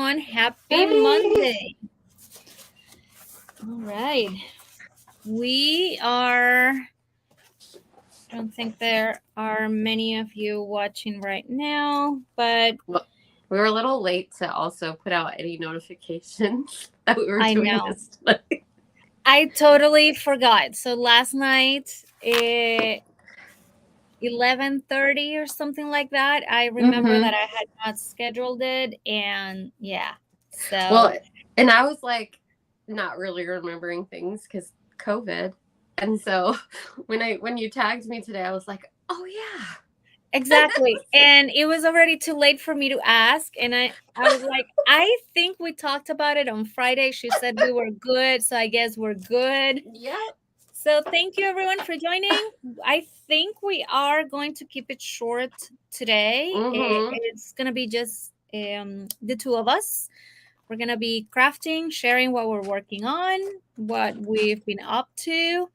everyone. Happy Hey. Monday. All right. I don't think there are many of you watching right now, but Well, we were a little late to also put out any notifications that we were I doing know. this today. I totally forgot. So last night, 11:30 or something like that, I remember that I had not scheduled it, and yeah. Well, So and I was like not really remembering things because COVID. And so when you tagged me today, I was like, oh yeah. exactly. And it was already too late for me to ask. And I was like, I think we talked about it on Friday. She said we were good. So I guess we're good. Yep. So thank you everyone for joining. I think we are going to keep it short today. It's going to be just the two of us. We're going to be crafting, sharing what we're working on, what we've been up to.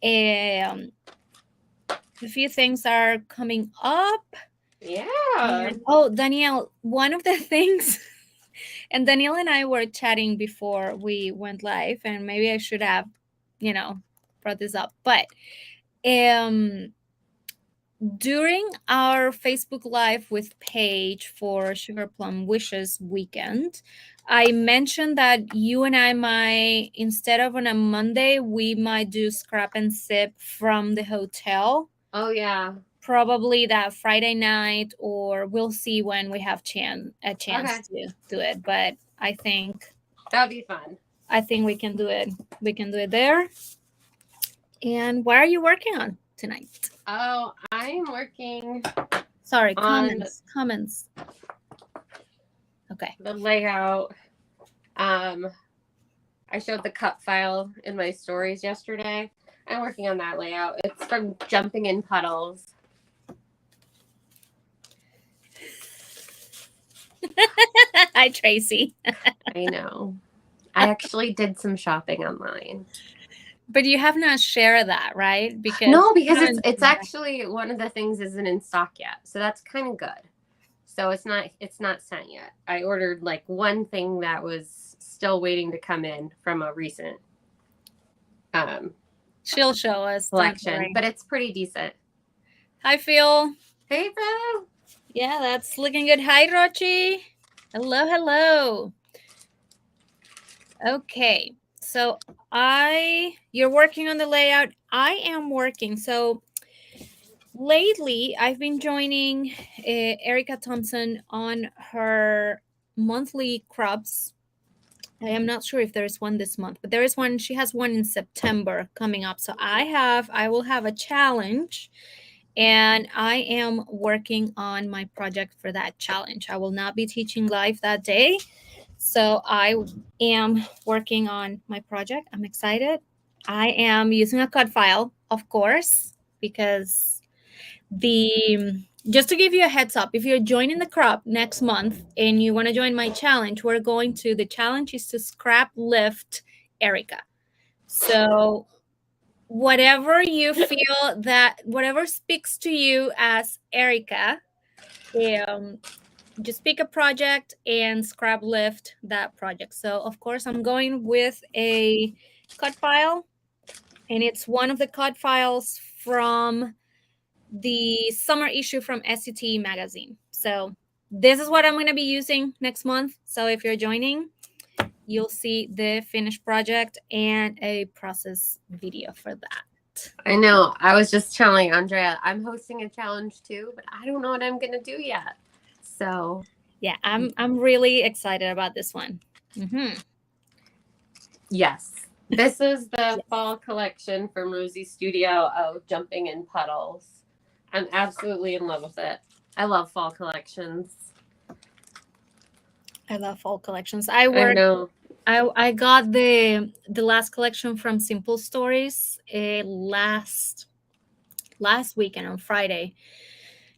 A few things are coming up. Yeah. And, oh, Danielle, one of the things, and Danielle and I were chatting before we went live, and maybe I should have, brought this up. But during our Facebook Live with Paige for Sugar Plum Wishes weekend, I mentioned that you and I might, instead of on a Monday, we might do scrap and sip from the hotel. Oh yeah. Probably that Friday night, or we'll see when we have a chance to do it. But I think that'd be fun. I think we can do it. We can do it there. And what are you working on tonight? Oh, I'm working. Sorry, comments. Okay. The layout. I showed the cut file in my stories yesterday. I'm working on that layout. It's from Jumping in Puddles. Hi, Tracy. I know. I actually did some shopping online. But you have not shared that, right? Because it's actually one of the things isn't in stock yet. So that's kind of good. So it's not sent yet. I ordered like one thing that was still waiting to come in from a recent she'll show us collection, but it's pretty decent. Hi, Phil. Hey, Phil. Yeah, that's looking good. Hi, Rochi. Hello. Okay, so you're working on the layout. I am working. So lately, I've been joining Erica Thompson on her monthly crubs. I am not sure if there's one this month, but there is one. She has one in September coming up. So I will have a challenge, and I am working on my project for that challenge. I will not be teaching live that day. So I am working on my project. I'm excited. I am using a cut file, of course, because just to give you a heads up, if you're joining the crop next month and you want to join my challenge, the challenge is to scrap lift Erica. So whatever you feel whatever speaks to you as Erica, just pick a project and scrap lift that project. So of course I'm going with a cut file, and it's one of the cut files from the summer issue from SCT magazine. So this is what I'm going to be using next month. So if you're joining, you'll see the finished project and a process video for that. I know. I was just telling Andrea, I'm hosting a challenge too, but I don't know what I'm going to do yet. So yeah, I'm really excited about this one. Yes. This is the fall collection from Rosie's Studio of Jumping in Puddles. I'm absolutely in love with it. I love fall collections. I love fall collections. I got the last collection from Simple Stories last weekend on Friday.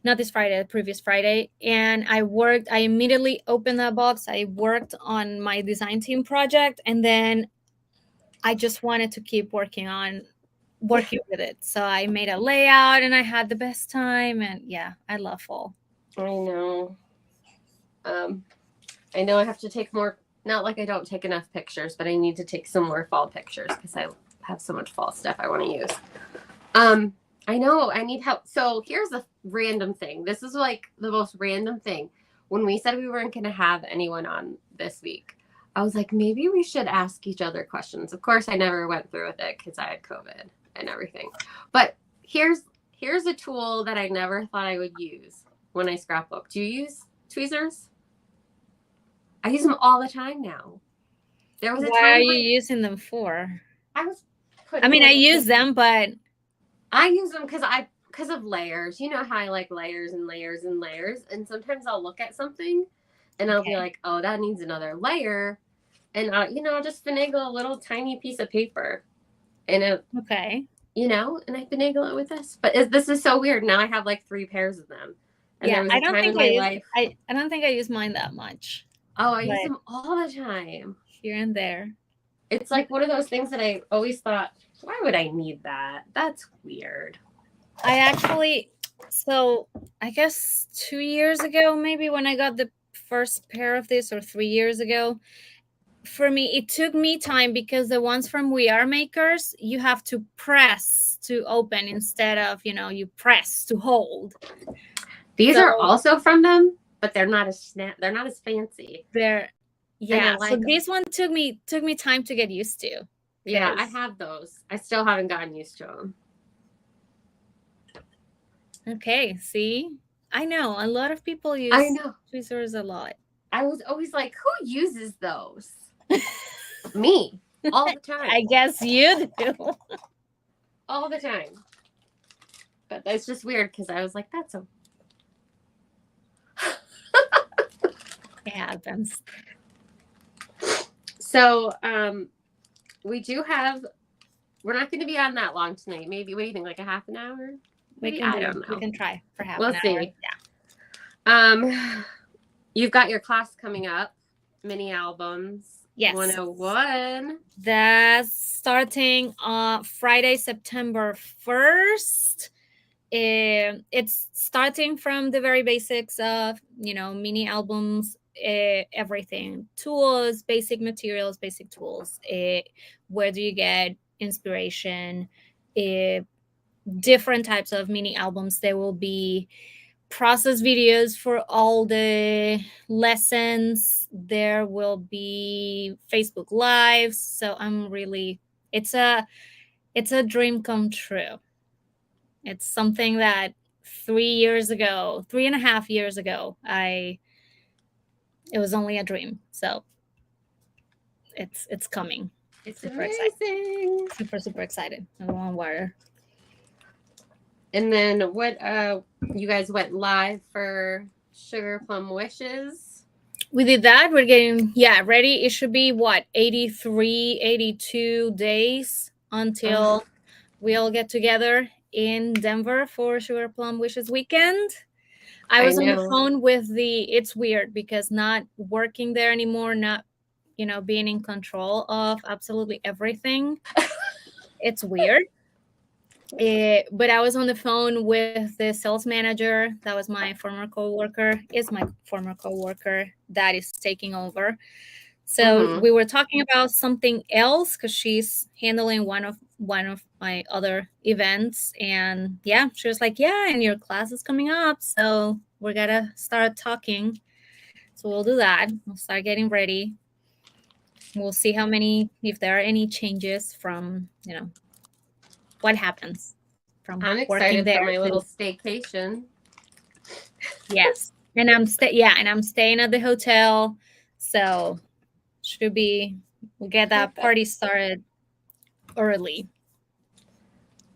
Not this Friday, the previous Friday. And I immediately opened that box. I worked on my design team project, and then I just wanted to keep working with it. So I made a layout and I had the best time. And yeah, I love fall. I know. I know I have to take more. Not like I don't take enough pictures, but I need to take some more fall pictures because I have so much fall stuff I want to use. I know I need help. So here's a random thing. This is like the most random thing. When we said we weren't going to have anyone on this week, I was like, maybe we should ask each other questions. Of course, I never went through with it because I had COVID and everything. But here's a tool that I never thought I would use when I scrapbook. Do you use tweezers? I use them all the time now. There was a Why are time you when using them for? I was I putting mean, I in use them, but I use them because of layers. You know how I like layers and layers and layers, and sometimes I'll look at something, and I'll be okay. like, "Oh, that needs another layer," and I'll just finagle a little tiny piece of paper, and Okay. and I finagle it with this. But this is so weird. Now I have like 3 pairs of them, and Yeah, there was I a don't time think in I my use life. I don't think I use mine that much, Oh, I use but them all the time. here and there. It's like one of those things that I always thought, why would I need that? That's weird. I actually, so I guess 2 years ago, maybe when I got the first pair of this, or 3 years ago, for me, it took me time because the ones from We Are Makers, you have to press to open instead of, you press to hold. These So are also from them, but they're not as fancy. they're, And I yeah. So like them. this one took me time to get used to. Yeah, I Because, have those. I still haven't gotten used to them. okay, see, I know a lot of people I use know. tweezers a lot. I was always like, who uses those? Me. All the I time. guess you do. All the time. But that's just weird because I was like, that's a. It happens. So, we do have. We're not going to be on that long tonight. Maybe, what do you think, like a half an hour? We Maybe, can I do. don't We know. can try for half We'll an hour. see. Yeah. You've got your class coming up, mini albums Yes. 101. That's starting on Friday, September 1st. It's starting from the very basics of, mini albums, everything, tools, basic materials, basic tools. Where do you get inspiration? Uh, Different types of mini albums. There will be process videos for all the lessons. There will be Facebook lives. So it's a dream come true. It's something that 3 years ago, 3.5 years ago, it was only a dream. So it's coming. It's Super excited. amazing. Super, super excited. I want water. And then you guys went live for Sugar Plum Wishes. We did that. We're getting, yeah, ready. It should be what, 83, 82 days until we all get together in Denver for Sugar Plum Wishes weekend. I I was on the know. phone it's weird because not working there anymore, not, being in control of absolutely everything. It's weird. But I was on the phone with the sales manager. That was my former coworker, is my former coworker that is taking over. So Mm-hmm. we were talking about something else because she's handling one of my other events, and yeah, she was like, "Yeah, and your class is coming up, so we're gonna start talking." So we'll do that. We'll start getting ready. We'll see if there are any changes from what happens from I'm working excited there for my to, little staycation. yes, and I'm staying at the hotel, so should be we'll get that Perfect. party started early.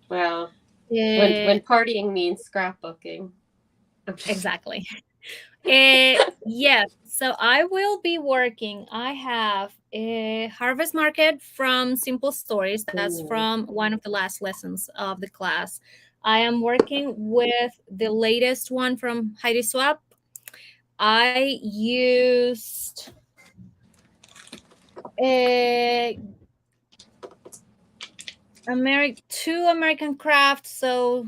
Well, Uh, when partying means scrapbooking. exactly. Yes, so I will be working. I have a harvest market from Simple Stories. That's Ooh. from one of the last lessons of the class. I am working with the latest one from Heidi Swap. I used a two American crafts, so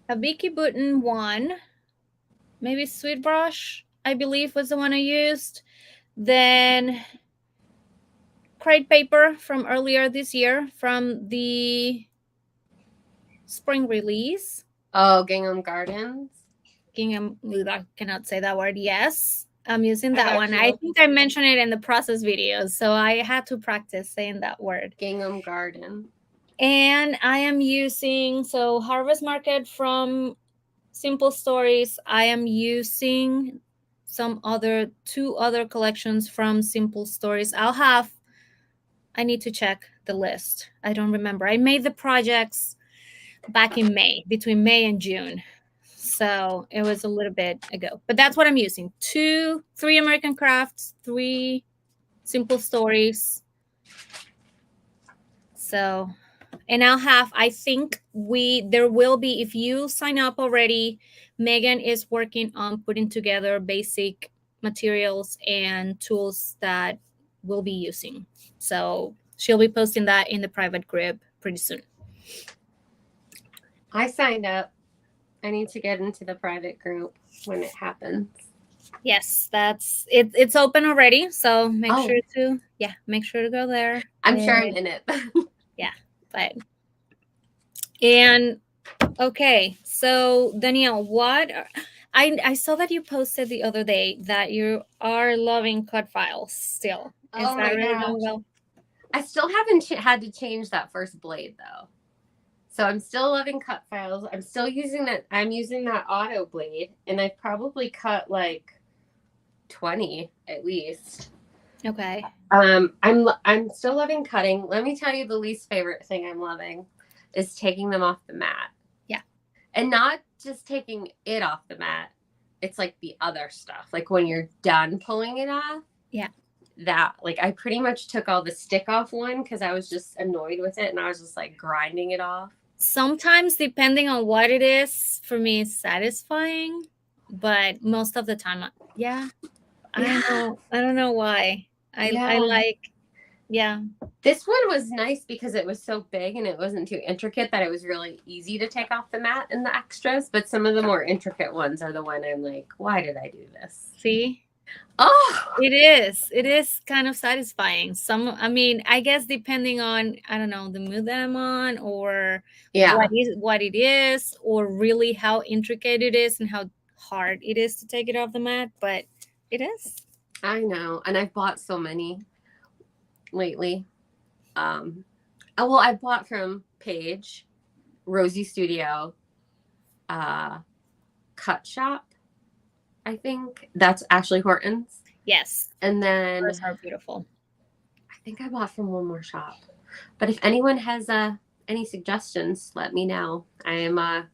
a Vicky Button one, maybe Sweet Brush, I believe was the one I used. Then crepe paper from earlier this year from the spring release. Oh, Gingham Gardens. Gingham, I cannot say that word. Yes, I'm using I've that one. actually I looked think I mentioned it in the process videos, so I had to practice saying that word. Gingham Garden. And I am using, so Harvest Market from Simple Stories. I am using two other collections from Simple Stories. I need to check the list. I don't remember. I made the projects back in May, between May and June. So it was a little bit ago. But that's what I'm using. Three American Crafts, three Simple Stories. So, and I think there will be, if you sign up already, Megan is working on putting together basic materials and tools that we'll be using. So she'll be posting that in the private group pretty soon. I signed up. I need to get into the private group when it happens. Yes, that's it. It's open already, so make Oh. sure to go there. I'm sure I'm in it. Yeah, but and okay, so Danielle, I saw that you posted the other day that you are loving cut files still. Is Oh that my really gosh. going well? I still haven't had to change that first blade though. So I'm still loving cut files. I'm still using that. I'm using that auto blade, and I've probably cut like 20 at least. Okay. I'm still loving cutting. Let me tell you, the least favorite thing I'm loving is taking them off the mat. Yeah. And not just taking it off the mat. It's like the other stuff. Like when you're done pulling it off. Yeah. That, like, I pretty much took all the stick off one because I was just annoyed with it, and I was just like grinding it off. Sometimes, depending on what it is, for me, it's satisfying, but most of the time, yeah. I don't know why. I like, yeah. This one was nice because it was so big and it wasn't too intricate that it was really easy to take off the mat and the extras. But some of the more intricate ones are the one I'm like, why did I do this? See? Oh, It is. It is kind of satisfying. I mean, I guess depending on, I don't know, the mood that I'm on, or what it is, or really how intricate it is and how hard it is to take it off the mat. But it is. I know. And I've bought so many lately. I bought from Paige, Rosie Studio, Cut Shop. I think that's Ashley Horton's. Yes. And then those are beautiful. I think I bought from one more shop. But if anyone has any suggestions, let me know. I am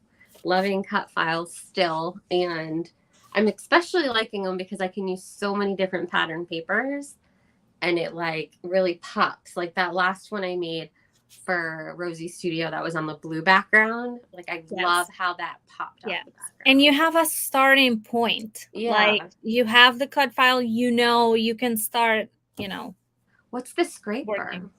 loving cut files still, and I'm especially liking them because I can use so many different pattern papers, and it like really pops. Like that last one I made for Rosie Studio that was on the blue background. Like I love how that popped off the background. And you have a starting point. Yeah. Like you have the cut file, you can start, What's the scraper? Working.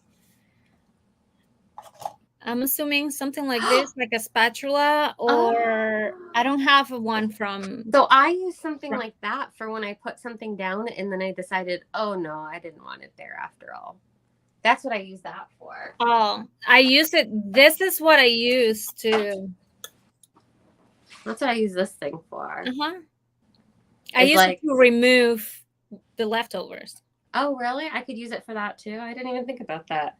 I'm assuming something like this, like a spatula, or I don't have one from. So I use something like that for when I put something down and then I decided, oh no, I didn't want it there after all. That's what I use that for. Oh, I use it. This is what I use to. That's what I use this thing for. I use it to remove the leftovers. Oh, really? I could use it for that too. I didn't even think about that.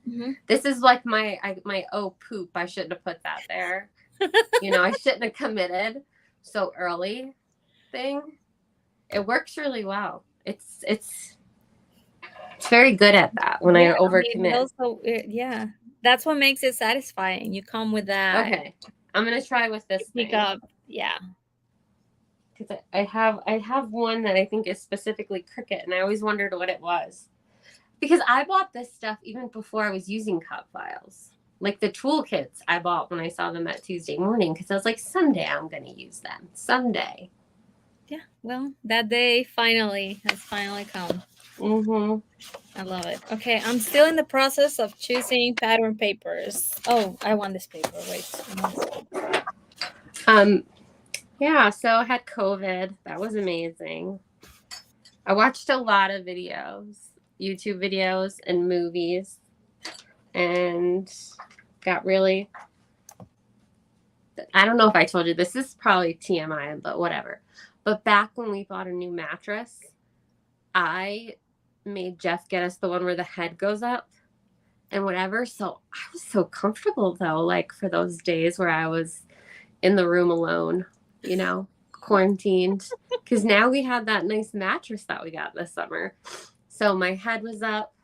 This is like my poop. I shouldn't have put that there. I shouldn't have committed so early thing. It works really well. It's very good at that when I overcommit. Yeah, that's what makes it satisfying. You come with that. Okay, I'm gonna try with this thing. Yeah. Because I have one that I think is specifically Cricut, and I always wondered what it was. Because I bought this stuff even before I was using cut files. Like the toolkits I bought when I saw them at Tuesday morning, because I was like, someday I'm going to use them. Someday. Yeah, well, that day has finally come. I love it. Okay, I'm still in the process of choosing pattern papers. Oh, I want this paper. Wait. Yeah, so I had COVID. That was amazing. I watched a lot of videos, YouTube videos and movies, and got really, I don't know if I told you, this is probably TMI, but whatever. But back when we bought a new mattress, I made Jeff get us the one where the head goes up and whatever. So I was so comfortable though, like for those days where I was in the room alone, quarantined. Because now we had that nice mattress that we got this summer. So my head was up.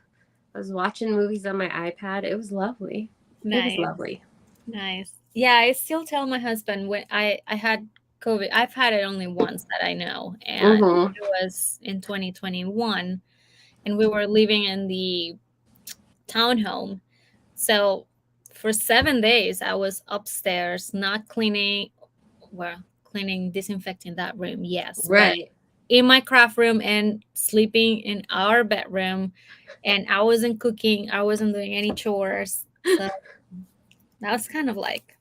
I was watching movies on my iPad. It was lovely. It was Nice. lovely. Nice. Yeah, I still tell my husband when I had COVID. I've had it only once that I know, and Mm-hmm. it was in 2021, and we were living in the townhome. So for 7 days, I was upstairs, not cleaning, well, cleaning, disinfecting that room, yes, but Right. in my craft room and sleeping in our bedroom, and I wasn't cooking, I wasn't doing any chores. So that was kind of like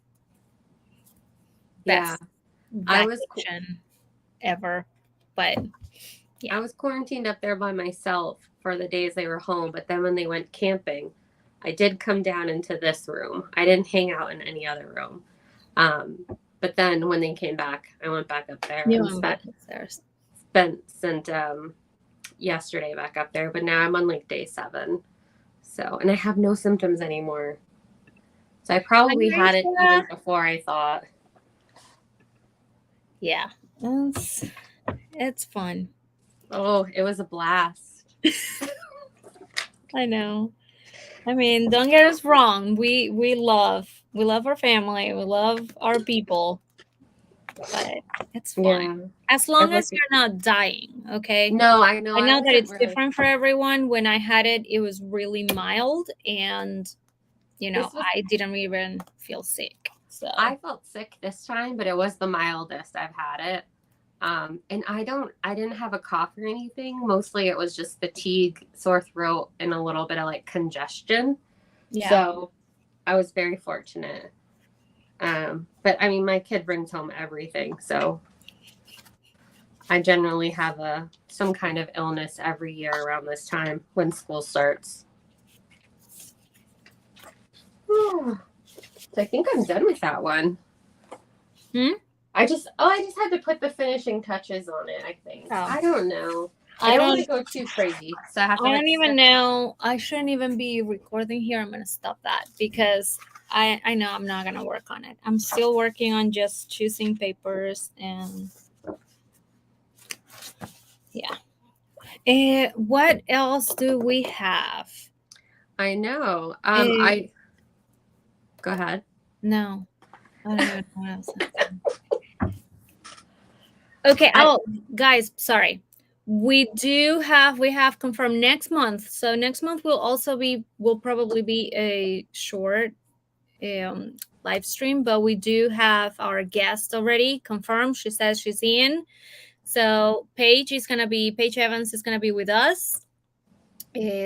Yeah. best I was vacation ever. But yeah, I was quarantined up there by myself for the days they were home, but then when they went camping, I did come down into this room. I didn't hang out in any other room. Um, but then when they came back, I went back up there you and went back upstairs. sent yesterday back up there. But now I'm on like day 7, so and I have no symptoms anymore. So I probably had it even before I thought. Yeah, it's fun. Oh, it was a blast. I know. I mean, don't get us wrong. We love our family. We love our people, but it's fun Yeah, as I long look. as you're not dying. Okay. No, I know. I I know that wasn't it's really. different for everyone. When I had it, it was really mild, and This was. I didn't even feel sick. So I felt sick this time, but it was the mildest I've had it. And I didn't have a cough or anything. Mostly it was just fatigue, sore throat, and a little bit of like congestion. yeah, So I was very fortunate. But I mean, my kid brings home everything, so I generally have some kind of illness every year around this time when school starts. So I think I'm done with that one. Hmm? I just had to put the finishing touches on it, I think. Oh. I don't know. I I don't want don't. to go too crazy, so I have to I like don't even know. I shouldn't even be recording here. I'm gonna stop that because I know I'm not gonna work on it. I'm still working on just choosing papers and yeah. What else do we have? I know. Eh, I go ahead. no, I don't even know what else. Okay. I Oh, guys, sorry. We have confirmed next month. So next month will probably be a short live stream, but we do have our guest already confirmed. She says she's in. So Paige Evans is gonna be with us.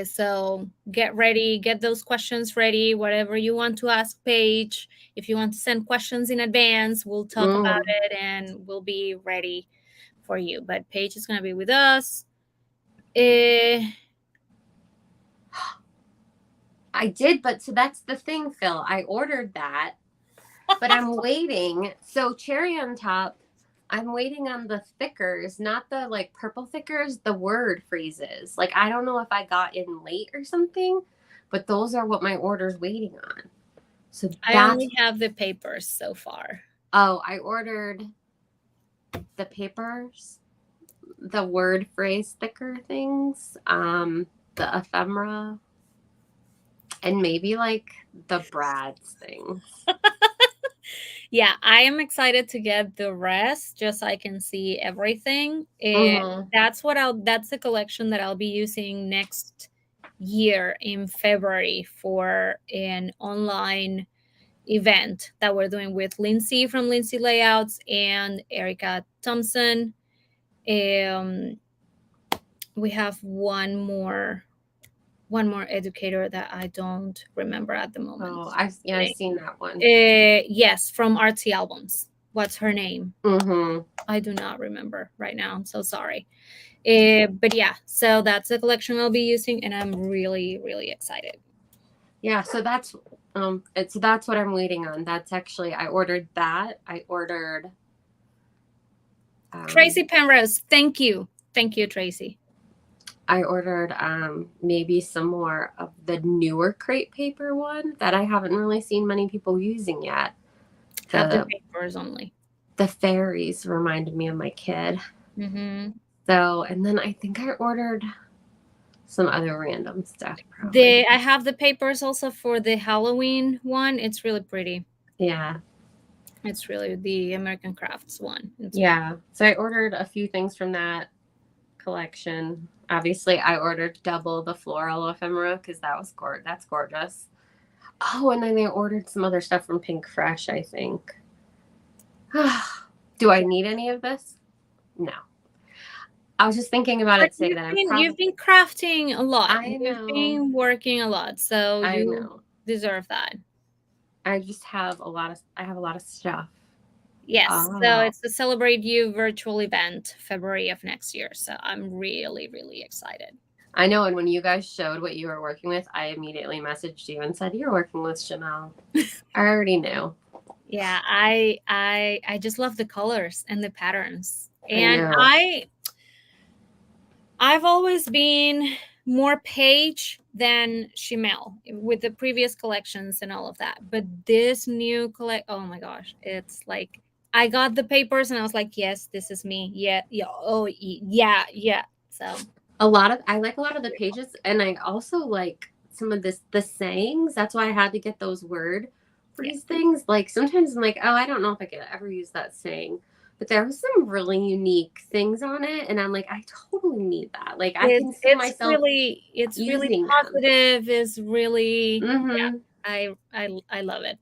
So get ready, get those questions ready. Whatever you want to ask Paige, if you want to send questions in advance, we'll talk about mm, it and we'll be ready for you. But Paige is gonna be with us. I did, but so that's the thing, Phil. I ordered that, but I'm waiting. So cherry on top. I'm waiting on the thickers, not the like purple thickers, the word phrases. Like I don't know if I got in late or something, but those are what my order's waiting on. So I that's only have the papers so far. oh, I ordered the papers, the word phrase thicker things, the ephemera, and maybe like the Brad's things. Yeah, I am excited to get the rest just so I can see everything. Mm-hmm. That's the collection that I'll be using next year in February for an online event that we're doing with Lindsay from Lindsay Layouts and Erica Thompson. Um, we have one more educator that I don't remember at the moment. Oh, I've seen that one. Yes, from Artsy Albums. what's her name? Mm-hmm. I do not remember right now. I'm so sorry. But yeah, so that's the collection I'll be using, and I'm really, really excited. Yeah, so that's what I'm waiting on. That's actually I ordered that. Um Tracy Penrose, thank you, Tracy. I ordered maybe some more of the newer crepe paper one that I haven't really seen many people using yet. Have the The papers only. the fairies reminded me of my kid. Mm-hmm. So, and then I think I ordered some other random stuff probably. I have the papers also for the Halloween one. It's really pretty. Yeah. It's really the American Crafts one. It's pretty. Yeah. So I ordered a few things from that collection. Obviously, I ordered double the floral ephemera because that's gorgeous. Oh, and then I ordered some other stuff from Pink Fresh, I think. Do I need any of this? No. I was just thinking about But it today that I'm you've probably. been crafting a lot. I You've know. been working a lot, so I you know. deserve that. I just have a lot of. I have a lot of stuff. Yes. So Oh, it's the Celebrate You virtual event, February of next year. So I'm really, really excited. I know. And when you guys showed what you were working with, I immediately messaged you and said, "You're working with Chanel." I already knew. Yeah, I just love the colors and the patterns. I And know. I've always been more Paige than Chimel with the previous collections and all of that. But this new oh my gosh, it's like I got the papers and I was like, yes, this is me. Yeah, yeah, oh yeah, yeah. So I like a lot of the pages, and I also like some of the sayings. That's why I had to get those word yeah, freeze things. Like sometimes I'm like, oh, I don't know if I could ever use that saying. But there was some really unique things on it, and I'm like, I totally need that. Like I can see myself it's really using them. positive. Is really yeah. Mm-hmm. I love it.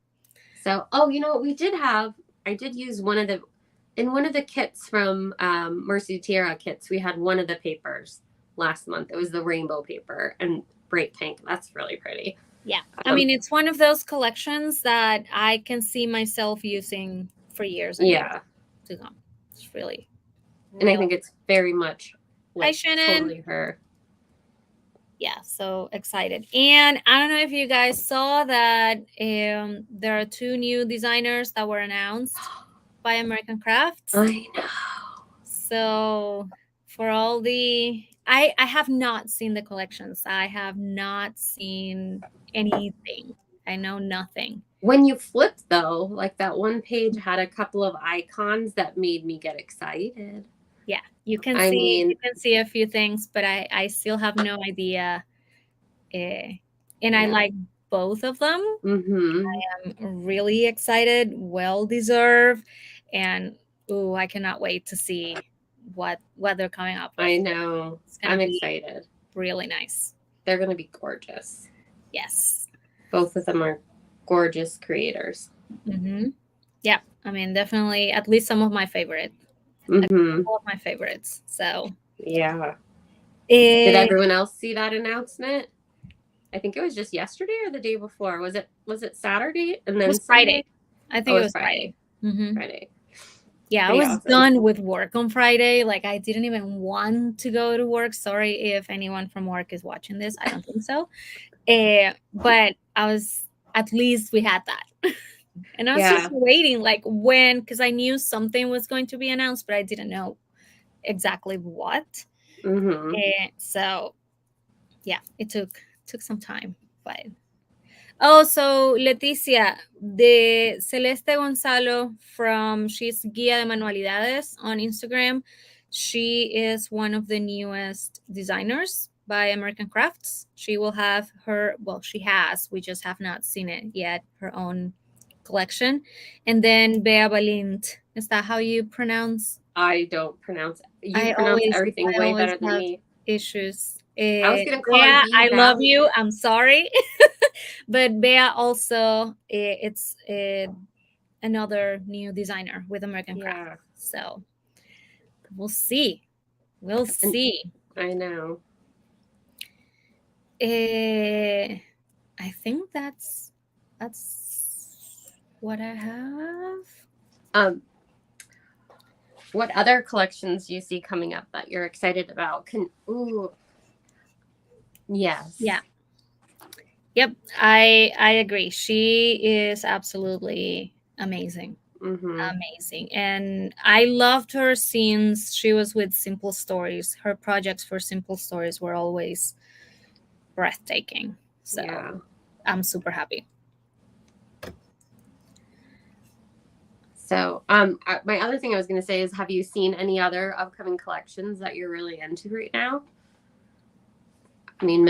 So, oh, you know what? I did use in one of the kits from Mercy Tierra kits, we had one of the papers last month. It was the rainbow paper and bright pink. That's really pretty. Yeah. I mean, it's one of those collections that I can see myself using for years and years Yeah. to come. It's really, And I really. think it's very much Hi, like Shannon. totally her. Yeah, so excited. And I don't know if you guys saw that there are two new designers that were announced by American Crafts. I know. So for all I have not seen the collections. I have not seen anything. I know nothing. When you flipped though, like that one page had a couple of icons that made me get excited. Yeah, I you mean, can see a few things, but I still have no idea. Uh, and I yeah. like both of them. Mm-hmm. I'm really excited, well deserved, and ooh, I cannot wait to see what they're coming up with. I know. It's gonna I'm be excited. really nice. They're gonna be gorgeous. Yes. Both of them are gorgeous creators. Mm-hmm. Yeah. I mean, definitely at least some of my favorite, a Mm-hmm. couple of my favorites. So Yeah. Did it everyone else see that announcement? I think it was just yesterday or the day before. Was it Saturday and then was Friday. Sunday? I Oh, think it it was was Friday. Friday. Mm-hmm. Friday. Yeah, I Pretty was awesome. done with work on Friday. Like I didn't even want to go to work. Sorry if anyone from work is watching this. I don't think so. But I was at least we had that. And I was just Yeah. waiting like when because I knew something was going to be announced, but I didn't know exactly what. Mm-hmm. So yeah, it took some time. But oh, so Leticia, the Celeste Gonzalo from she's Guía de Manualidades on Instagram. She is one of the newest designers by American Crafts. She will have she has, we just have not seen it yet, her own collection. And then Bea Balint. Is that how you pronounce? I don't pronounce. You pronounce everything I way always better than have me. issues. I was gonna call her Bea, B I love Valley. you. I'm sorry. But Bea also, it's another new designer with American Craft. Yeah. So we'll see. We'll And see. I know. I think that's what I have. Um, What other collections do you see coming up that you're excited about? Ooh, yes. Yeah. Yep. I agree. She is absolutely amazing. Mm-hmm. Amazing. And I loved her since she was with Simple Stories. Her projects for Simple Stories were always breathtaking. Yeah. So I'm super happy. So, my other thing I was going to say is, have you seen any other upcoming collections that you're really into right now? I mean,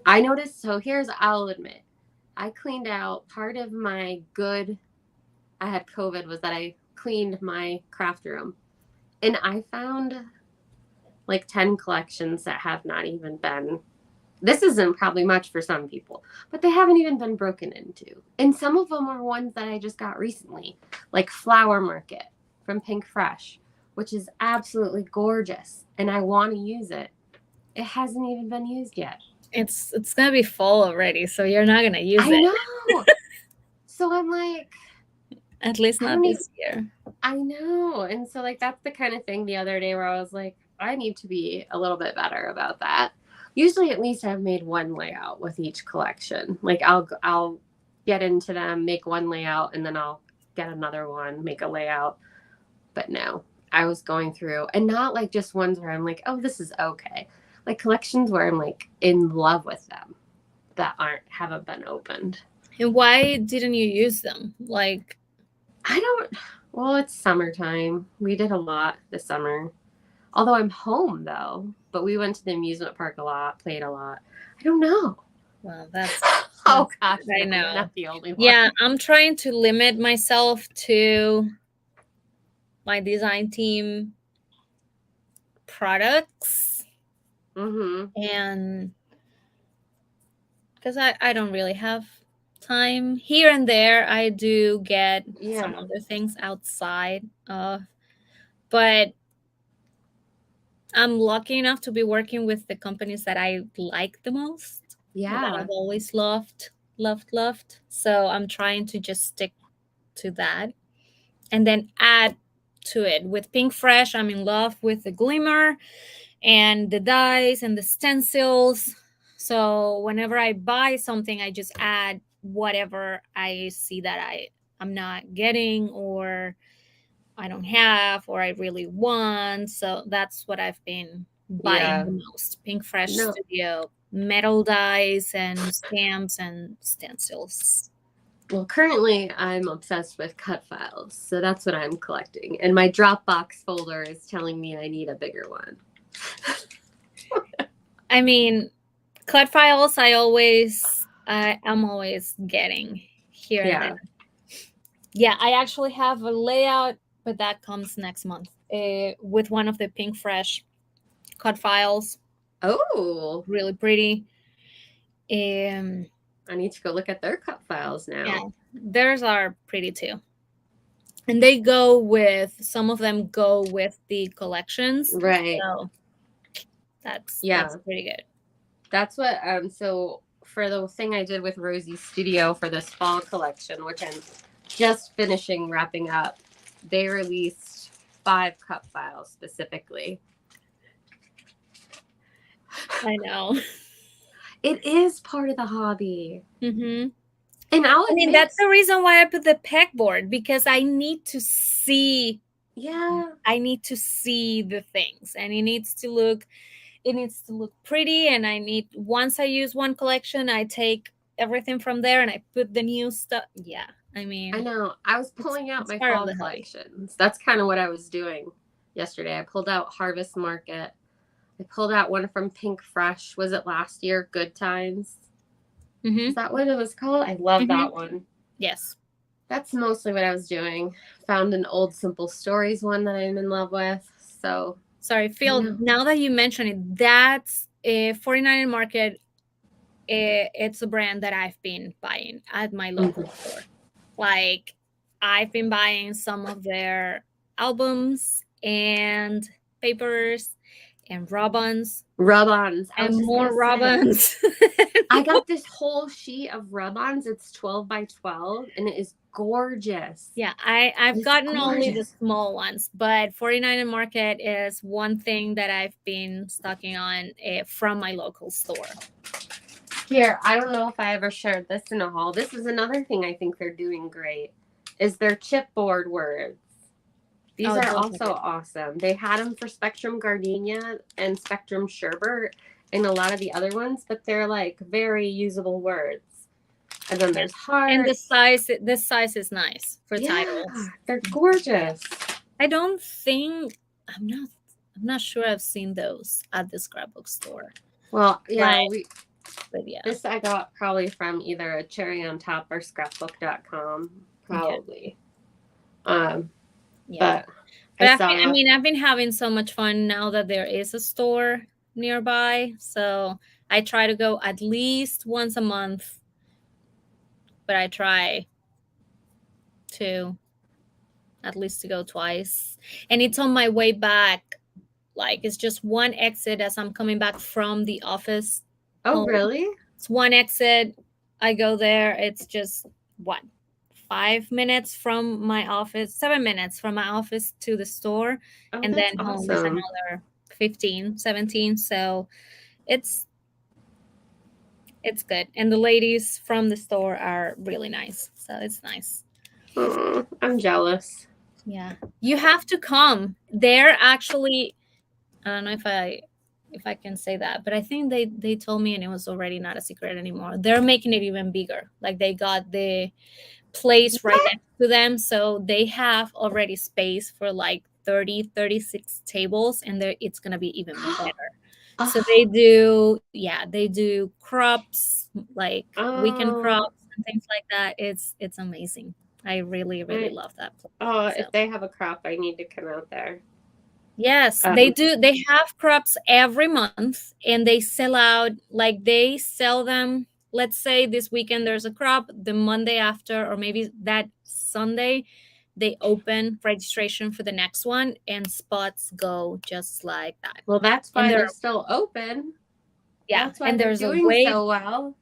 I noticed. So here's, I'll admit, I cleaned out part of my good. I had COVID was that I cleaned my craft room, and I found like 10 collections that have not even been. This isn't probably much for some people, but they haven't even been broken into. And some of them are ones that I just got recently, like Flower Market from Pink Fresh, which is absolutely gorgeous. And I want to use it. It hasn't even been used yet. It's gonna be fall already, so you're not gonna use I it. know. So I'm like, At least I not don't even, this year. I know. And so, like, that's the kind of thing the other day where I was like, I need to be a little bit better about that. Usually, at least I've made one layout with each collection. Like, I'll get into them, make one layout, and then I'll get another one, make a layout. But no, I was going through, and not like just ones where I'm like, oh, this is okay. Like collections where I'm like in love with them that haven't been opened. And why didn't you use them? Like, I don't. Well, it's summertime. We did a lot this summer. Although I'm home though, but we went to the amusement park a lot, played a lot. I don't know. well, that's Oh gosh, I no, you're know. not the only one. Yeah, I'm trying to limit myself to my design team products, Mm-hmm. and because I don't really have time here and there, I do get some Yeah. other things outside of, but I'm lucky enough to be working with the companies that I like the most, that Yeah. I've always loved. So I'm trying to just stick to that and then add to it. With Pink Fresh, I'm in love with the glimmer and the dies and the stencils. So whenever I buy something, I just add whatever I see that I'm not getting, or I don't have, or I really want. So that's what I've been buying Yeah. the most. Pink Fresh No. Studio metal dies and stamps and stencils. Well, currently I'm obsessed with cut files, so that's what I'm collecting. And my Dropbox folder is telling me I need a bigger one. I mean, cut files I'm always getting here and there. Yeah. Yeah, I actually have a layout, but that comes next month, with one of the Pink Fresh cut files. Oh, Really pretty. Um, I need to go look at their cut files yeah, now. theirs are pretty too. And some of them go with the collections. Right. So that's Yeah. that's pretty good. That's what so for the thing I did with Rosie's Studio for this fall collection, which I'm just finishing wrapping up, they released 5 cut files specifically. I know. It is part of the hobby. Mm-hmm. And I'll I mean, admit, that's the reason why I put the pegboard, because I need to see. yeah, I need to see the things, and it needs to look pretty. And once I use one collection, I take everything from there and I put the new stuff. Yeah, I I mean, know. I was it's pulling out it's my part of fall the hobby. collections. That's kind of what I was doing yesterday. I pulled out Harvest Market. I pulled out one from Pink Fresh. Was it last year? Good Times. Mm-hmm. Is that what it was called? I love Mm-hmm. that one. Yes. That's mostly what I was doing. Found an old Simple Stories one that I'm in love with. So Sorry, I Phil. know. Now that you mention it, that's a 49 Market. It's a brand that I've been buying at my local Mhm. store. Like, I've been buying some of their albums and papers and rub-ons Rub-ons. I was and just more gonna say. rub-ons. I got this whole sheet of rub-ons. It's 12 by 12 and it is gorgeous. Yeah, I've It's gotten only the gorgeous. small ones, but 49 and Market is one thing that I've been stocking on from my local store. Here, I don't know if I ever shared this in a haul. This is another thing I think they're doing great is their chipboard words. These Oh, are those are also good. awesome. They had them for Spectrum Gardenia and Spectrum Sherbert and a lot of the other ones, but they're like very usable words. And then there's And heart. this size is nice for Yeah, titles. they're gorgeous. I don't think I'm not sure I've seen those at the scrapbook store. Well, yeah, Like, but yeah. this I got probably from either a Cherry on Top or scrapbook.com, probably. Yeah. But But I saw I mean, I've been having so much fun now that there is a store nearby. So I try to go at least once a month, but I try to at least to go twice. And it's on my way back. Like, it's just one exit as I'm coming back from the office Oh, home. really? It's one exit. I go there. It's just what, 5 minutes from my office, 7 minutes from my office to the store. Oh, And that's then home is awesome. another 15, 17. So it's good. And the ladies from the store are really nice. So it's nice. Oh, I'm jealous. Yeah. You have to come. They're actually, I don't know if I can say that, but I think they told me, and it was already not a secret anymore. They're making it even bigger. Like, they got the place right What? next to them, so they have already space for like 30, 36 tables, and it's going to be even better. So Oh, they do crops, like weekend oh, crops and things like that. It's amazing. I really, really love that place. oh, So if they have a crop, I need to come out there. yes, they do. They have crops every month and they sell out, like they sell them. Let's say this weekend there's a crop, the Monday after, or maybe that Sunday, they open registration for the next one and spots go just like that. Well, that's And why they're still open. That's why and they're doing so well.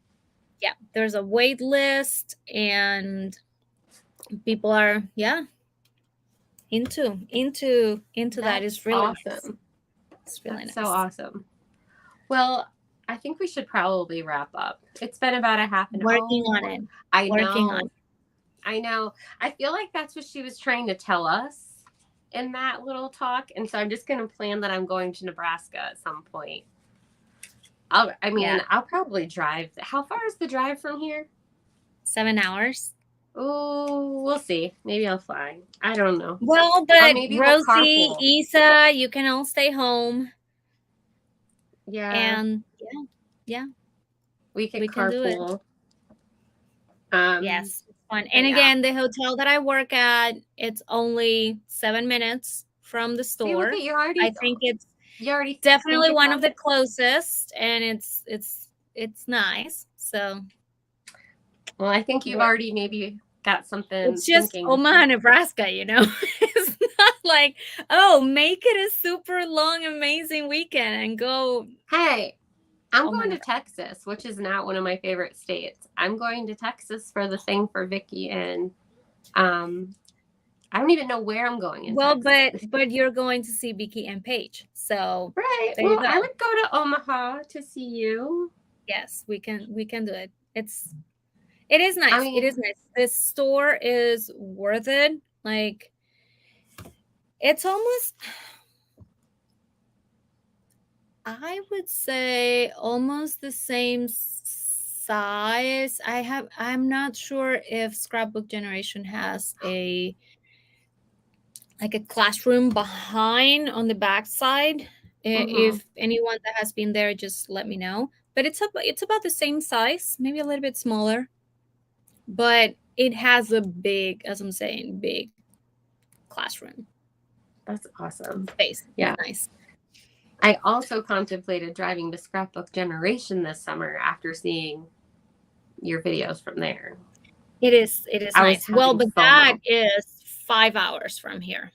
there's a wait list, and people are into that. That's It's really nice. awesome. It's really That's nice. so awesome. Well, I think we should probably wrap up. It's been about a half an hour. Working on it. I Working on know. it. I know. I feel like that's what she was trying to tell us in that little talk. And so I'm just going to plan that I'm going to Nebraska at some point. I'll probably drive. How far is the drive from here? 7 hours. Oh, we'll see. Maybe I'll fly. I don't know. Well, but maybe we'll Rosie, carpool. Isa, you can all stay home. Yeah. And we can do it. carpool. Yes, it's fun. And again, the hotel that I work at, it's only 7 minutes from the store. See, look at you already. I think it's already definitely one of the closest, and it's nice. So, well, I think you've already maybe got something. It's just Omaha, Nebraska, It's not like, oh, make it a super long, amazing weekend and go. Hey, I'm going to Texas, which is not one of my favorite states. I'm going to Texas for the thing for Vicky, and I don't even know where I'm going in Texas. But you're going to see Vicky and Paige, so right. Well, I would go to Omaha to see you. Yes, we can do it. It is nice. It is nice. This store is worth it. Like, it's almost, I would say, almost the same size. I'm not sure if Scrapbook Generation has a classroom behind on the back side. If anyone that has been there, just let me know. But it's about the same size, maybe a little bit smaller. But it has a big, as I'm saying, big classroom. That's awesome. Space. Yeah. Nice. I also contemplated driving to Scrapbook Generation this summer after seeing your videos from there. It is nice. Well, but that is 5 hours from here.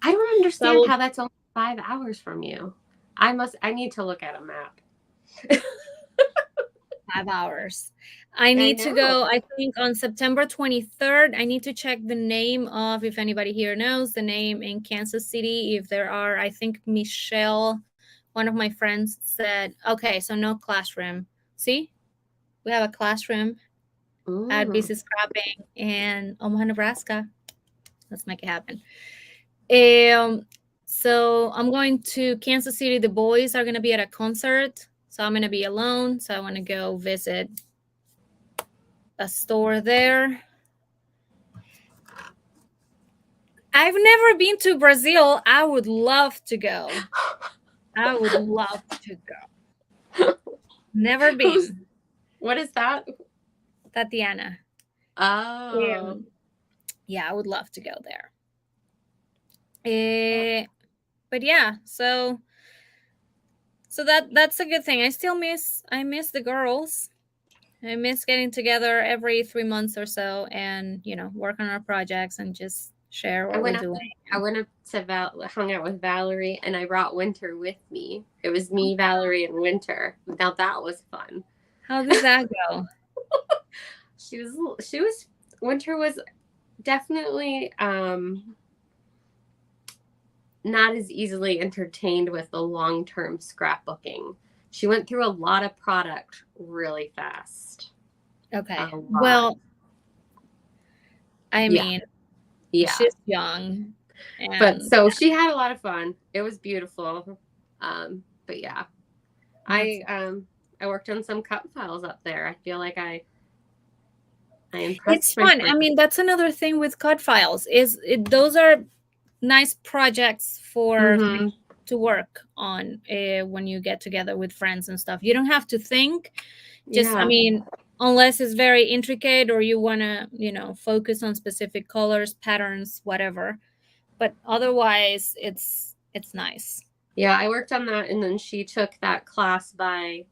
I don't understand how that's only 5 hours from you. I need to look at a map. 5 hours. I I need to go, know. I think, on September 23rd. I need to check the name of, if anybody here knows the name in Kansas City. If there are, I think Michelle, one of my friends, said, okay, so no classroom. See, we have a classroom at Mm. BC Scrapping in Omaha, Nebraska. Let's make it happen. Um, so I'm going to Kansas City. The boys are going to be at a concert. So I'm going to be alone. So I want to go visit a store there. I've never been to Brazil. I would love to go. I would love to go. Never Who's been. what is that? Tatiana. Oh. Um, yeah, I would love to go there. Uh, but yeah, so that's a good thing. I miss the girls. I miss getting together every 3 months or so, and work on our projects and just share I what we're went up doing. I went up to hung out with Valerie, and I brought Winter with me. It was me, Valerie, and Winter. Now that was fun. How did that go? She was Winter was definitely not as easily entertained with the long-term scrapbooking. She went through a lot of product really fast. A Okay. lot. Well, I Yeah. mean, Yeah. she's young, But and so she had a lot of fun. It was beautiful. But yeah. that's I worked on some cut files up there. I feel like I it's impressed my fun. I friends. mean, that's another thing with code files those are nice projects Mm-hmm. to work on when you get together with friends and stuff. You don't have to think. Just, I Yeah. mean, unless it's very intricate or you want to, focus on specific colors, patterns, whatever. But otherwise, it's nice. Yeah, I worked on that, and then she took that class by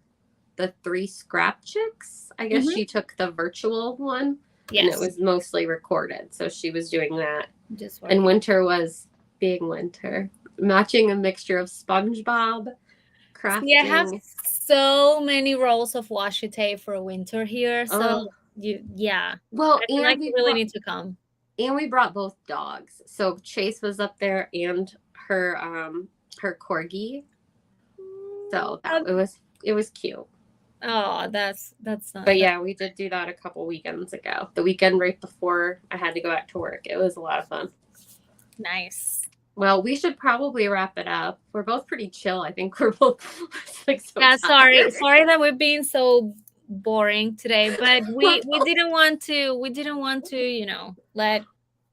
the three scrap chicks. I guess Hmm. she took the virtual one, and it Yes, was mostly recorded. So she was doing that. just And working. Winter was being Winter, matching a mixture of SpongeBob, See, I have crafting. so many rolls of washi tape for winter here, so Oh, yeah, well, I feel like you really need to come. and we brought both dogs. So Chase was up there, and her corgi. So that Um, it was cute. oh, that's not But that yeah, we did do that a couple weekends ago. The weekend right before I had to go back to work. It was a lot of fun. nice. Well, we should probably wrap it up. We're both pretty chill. I think we're both like so Yeah, tired. sorry that we're being so boring today, but we didn't want to, let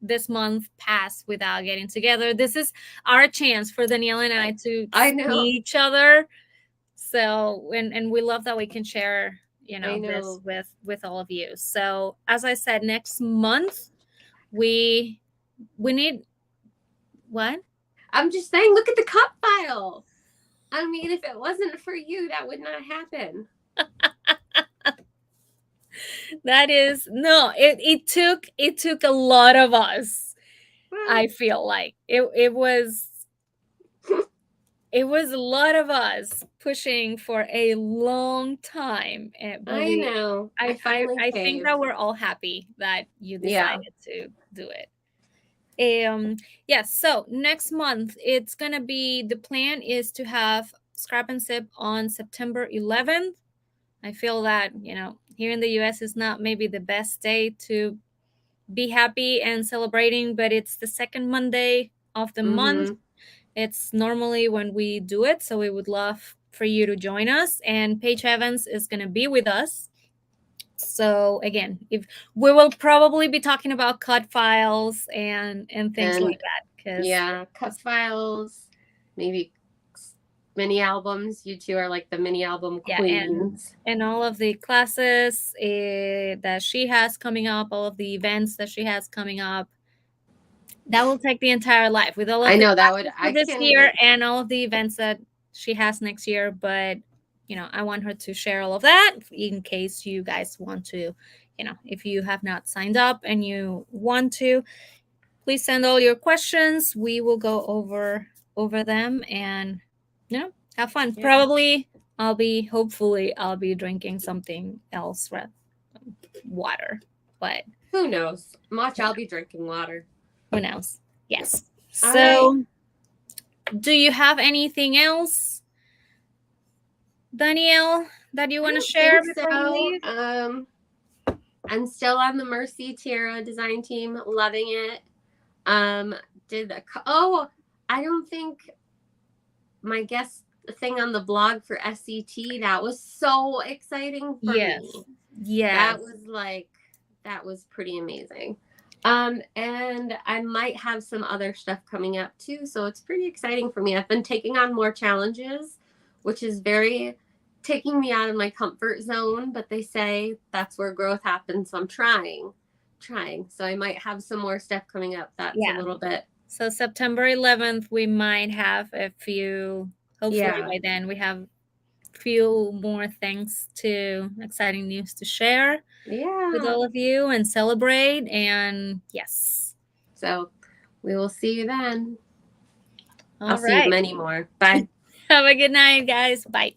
this month pass without getting together. This is our chance for Danielle and I to I see know. each other. So, and we love that we can share, I this know. with all of you. So, as I said, next month we we need what? I'm just saying, look at the cup file. I mean, if it wasn't for you, that would not happen. That is no, it took a lot of us. Well, I feel like it was a lot of us pushing for a long time, but I know. I finally I think caved. that we're all happy that you Yeah. decided to do it. Yes, so next month it's gonna be, the plan is to have Scrap and Sip on September 11th. I feel that, here in the US is not maybe the best day to be happy and celebrating, but it's the second Monday of the month. Mm-hmm. It's normally when we do it, so we would love for you to join us. And Paige Evans is going to be with us. So again, if we will probably be talking about cut files and things And like that, because yeah, cut files, maybe mini albums. You two are like the mini album yeah, queens. and all of the classes that she has coming up, all of the events that she has coming up, that will take the entire life with all I of the know that would. classes for I this can't year even. and all of the events that she has next year. But I want her to share all of that in case you guys want to, if you have not signed up and you want to, please send all your questions. We will go over over them and have fun. Yeah. Probably hopefully I'll be drinking something else rather water, but Who knows? Much I'll be drinking water. who knows? Yes. All right. So, do you have anything else, Danielle, that you I want to don't share think before we so. leave? I'm still on the Mercy Tiara design team, loving it. Um, oh, I don't think my guest thing on the blog for SCT, that was so exciting for Yes. me. Yes. That was pretty amazing. And I might have some other stuff coming up too, so it's pretty exciting for me. I've been taking on more challenges, which is very taking me out of my comfort zone, but they say that's where growth happens. So I'm trying. So I might have some more stuff coming up that's a Yeah. little bit. So September 11th, we might have a few. Hopefully Yeah. by then we have few more things to exciting news to share with Yeah. all of you and celebrate. And yes. So we will see you then. All I'll see you right. many more. Bye. Have a good night, guys. Bye.